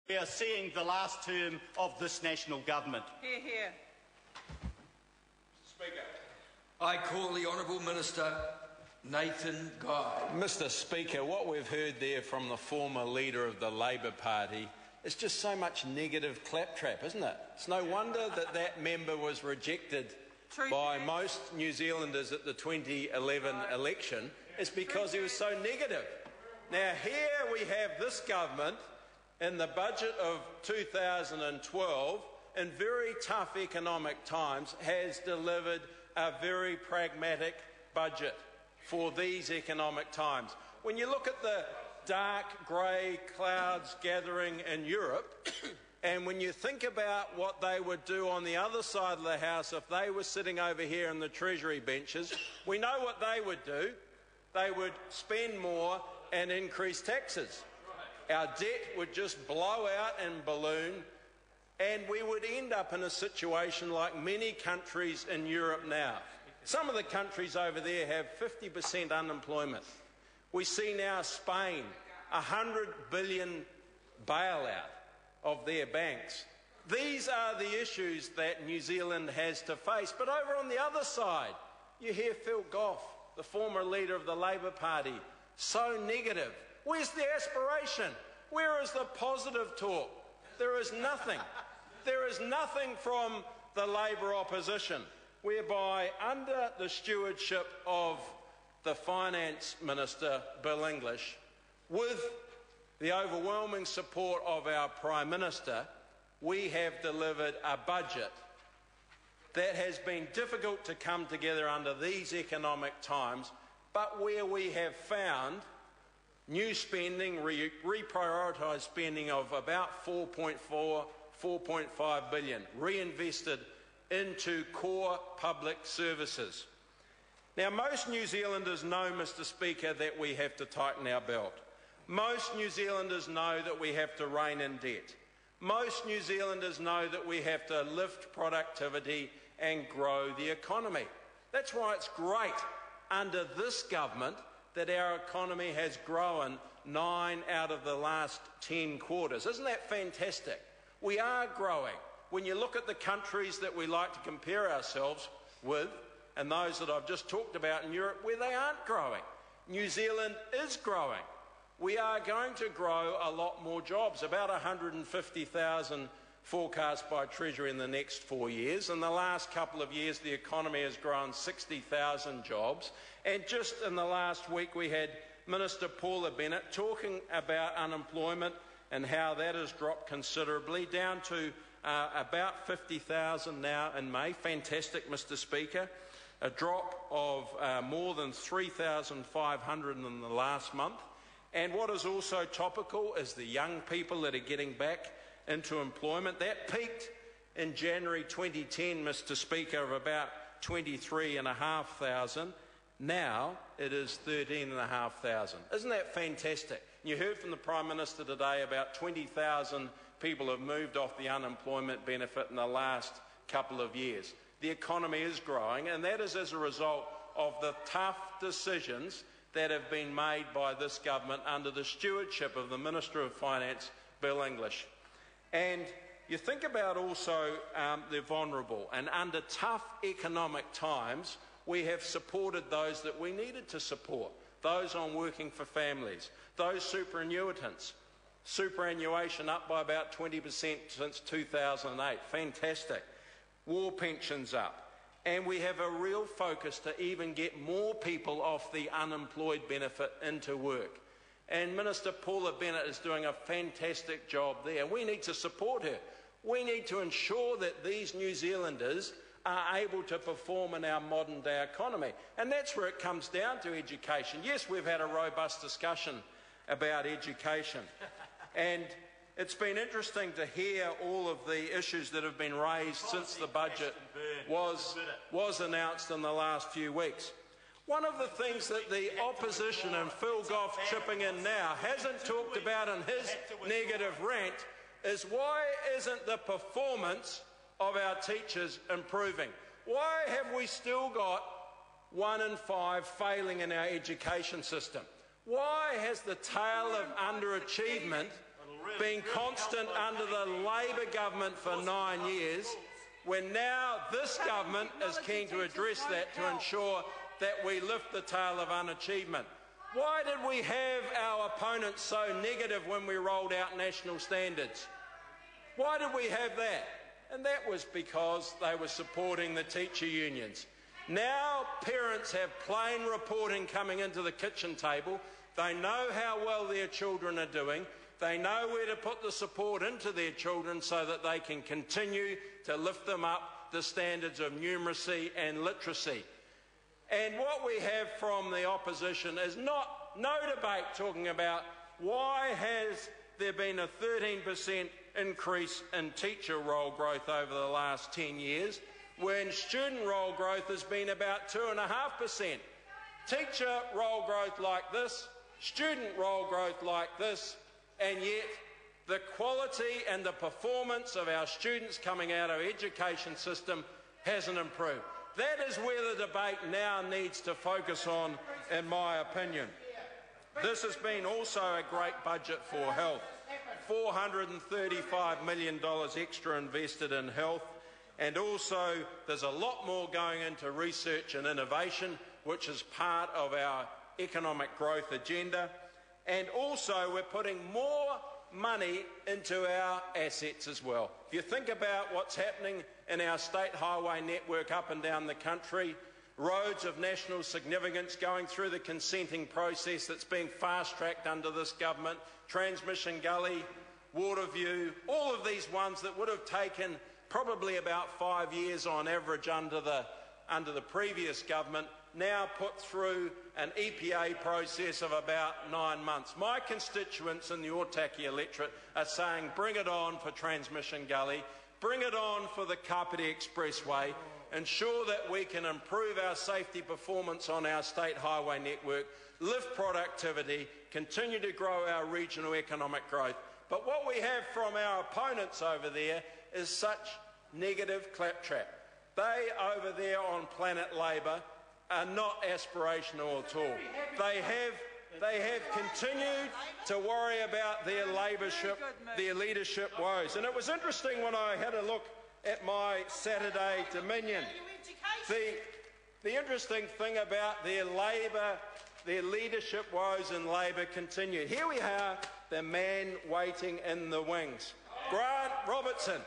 We are seeing the last term of this national government. Hear, hear. Speaker, I call the Honourable Minister Nathan Guy. Mr. Speaker, what we've heard there from the former leader of the Labor Party is just so much negative claptrap, isn't it? It's no wonder that that member was rejected by most New Zealanders at the 2011 election. It's because he was so negative. Now, here we have this government in the budget of 2012, in very tough economic times, has delivered a very pragmatic budget for these economic times. When you look at the dark grey clouds gathering in Europe, and when you think about what they would do on the other side of the House if they were sitting over here in the Treasury benches, we know what they would do. They would spend more and increase taxes. Our debt would just blow out and balloon, and we would end up in a situation like many countries in Europe now. Some of the countries over there have 50% unemployment. We see now Spain, $100 billion bailout of their banks. These are the issues that New Zealand has to face. But over on the other side, you hear Phil Goff, the former leader of the Labor Party, so negative. Where's the aspiration? Where is the positive talk? There is nothing. There is nothing from the Labor opposition, whereby under the stewardship of the Finance Minister, Bill English, with the overwhelming support of our Prime Minister, we have delivered a budget that has been difficult to come together under these economic times, but where we have found new spending, reprioritised spending of about 4.5 billion reinvested into core public services. Now, most New Zealanders know, Mr. Speaker, that we have to tighten our belt. Most New Zealanders know that we have to rein in debt. Most New Zealanders know that we have to lift productivity and grow the economy. That's why it's great under this government that our economy has grown 9 out of the last 10 quarters. Isn't that fantastic? We are growing. When you look at the countries that we like to compare ourselves with, and those that I've just talked about in Europe, where they aren't growing, New Zealand is growing. We are going to grow a lot more jobs, about 150,000 forecast by Treasury in the next 4 years. In the last couple of years, the economy has grown 60,000 jobs. And just in the last week, we had Minister Paula Bennett talking about unemployment and how that has dropped considerably, down to about 50,000 now in May. Fantastic, Mr. Speaker. A drop of more than 3,500 in the last month. And what is also topical is the young people that are getting back into employment. That peaked in January 2010, Mr. Speaker, of about 23,500. Now it is 13,500. Isn't that fantastic? You heard from the Prime Minister today about 20,000 people have moved off the unemployment benefit in the last couple of years. The economy is growing, and that is as a result of the tough decisions that have been made by this government under the stewardship of the Minister of Finance, Bill English. And you think about also the vulnerable, and under tough economic times, we have supported those that we needed to support, those on working for families, those superannuitants. Superannuation up by about 20% since 2008. Fantastic. War pensions up. And we have a real focus to even get more people off the unemployed benefit into work. And Minister Paula Bennett is doing a fantastic job there. We need to support her. We need to ensure that these New Zealanders are able to perform in our modern day economy. And that's where it comes down to education. Yes, we've had a robust discussion about education. And it's been interesting to hear all of the issues that have been raised since the budget was announced in the last few weeks. One of the things that the opposition and Phil Goff chipping in now hasn't talked about in his negative rant is why isn't the performance of our teachers improving? Why have we still got 1 in 5 failing in our education system? Why has the tale of underachievement been constant under the Labor government for 9 years, when now this government is keen to address that to ensure that we lift the tail of unachievement. Why did we have our opponents so negative when we rolled out national standards? Why did we have that? And that was because they were supporting the teacher unions. Now parents have plain reporting coming into the kitchen table. They know how well their children are doing. They know where to put the support into their children so that they can continue to lift them up the standards of numeracy and literacy. And what we have from the opposition is no debate talking about why has there been a 13% increase in teacher roll growth over the last 10 years when student roll growth has been about 2.5%. Teacher roll growth like this, student roll growth like this, and yet the quality and the performance of our students coming out of our education system hasn't improved. That is where the debate now needs to focus on, in my opinion. This has been also a great budget for health. $435 million extra invested in health, and also there's a lot more going into research and innovation, which is part of our economic growth agenda. And also we're putting more money into our assets as well. If you think about what's happening in our state highway network up and down the country, roads of national significance going through the consenting process that's being fast-tracked under this government, Transmission Gully, Waterview, all of these ones that would have taken probably about 5 years on average under the previous government, now put through an EPA process of about 9 months. My constituents in the Otaki electorate are saying bring it on for Transmission Gully, bring it on for the Kapiti Expressway, ensure that we can improve our safety performance on our state highway network, lift productivity, continue to grow our regional economic growth. But what we have from our opponents over there is such negative claptrap. They over there on Planet Labor are not aspirational at all. They have continued to worry about their leadership woes. And it was interesting when I had a look at my Saturday Dominion. The interesting thing about their leadership woes in Labor continued. Here we are, the man waiting in the wings. Grant Robertson.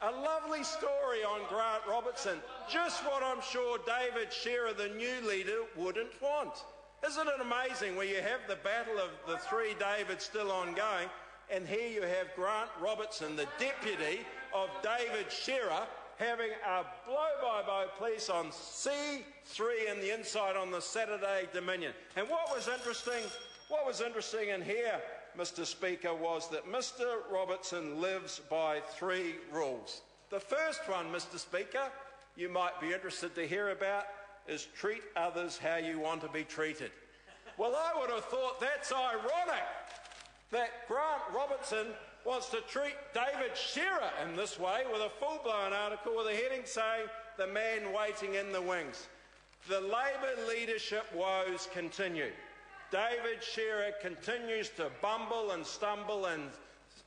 A lovely story on Grant Robertson. Just what I'm sure David Shearer, the new leader, wouldn't want. Isn't it amazing where you have the battle of the three Davids still ongoing, and here you have Grant Robertson, the deputy of David Shearer, having a blow-by-blow piece on C3 in the inside on the Saturday Dominion. And what was interesting in here, Mr. Speaker, was that Mr. Robertson lives by 3 rules. The first one, Mr. Speaker, you might be interested to hear about, is treat others how you want to be treated. Well, I would have thought that's ironic that Grant Robertson wants to treat David Shearer in this way, with a full-blown article with a heading saying, "The man waiting in the wings." The Labor leadership woes continue. David Shearer continues to bumble and stumble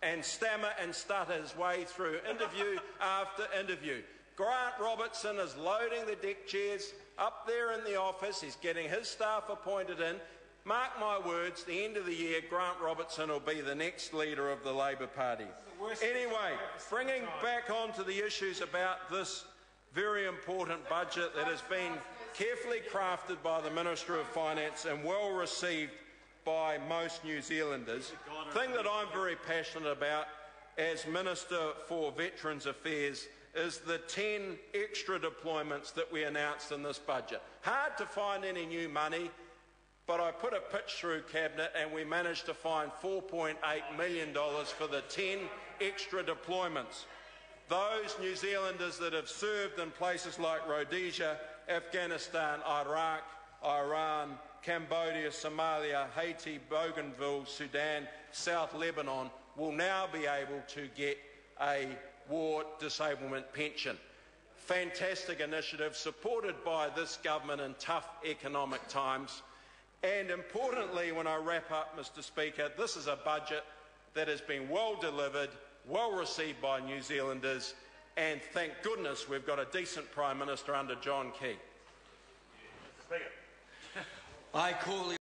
and stammer and stutter his way through interview after interview. Grant Robertson is loading the deck chairs up there in the office. He's getting his staff appointed in. Mark my words, the end of the year, Grant Robertson will be the next leader of the Labor Party. Anyway, bringing back on to the issues about this very important budget that has been carefully crafted by the Minister of Finance and well received by most New Zealanders. The thing that I'm very passionate about as Minister for Veterans Affairs is the 10 extra deployments that we announced in this budget. Hard to find any new money, but I put a pitch through Cabinet and we managed to find $4.8 million for the 10 extra deployments. Those New Zealanders that have served in places like Rhodesia, Afghanistan, Iraq, Iran, Cambodia, Somalia, Haiti, Bougainville, Sudan, South Lebanon will now be able to get a war disablement pension. Fantastic initiative supported by this government in tough economic times. And importantly, when I wrap up, Mr. Speaker, this is a budget that has been well delivered, well received by New Zealanders, and thank goodness we've got a decent Prime Minister under John Key. I call the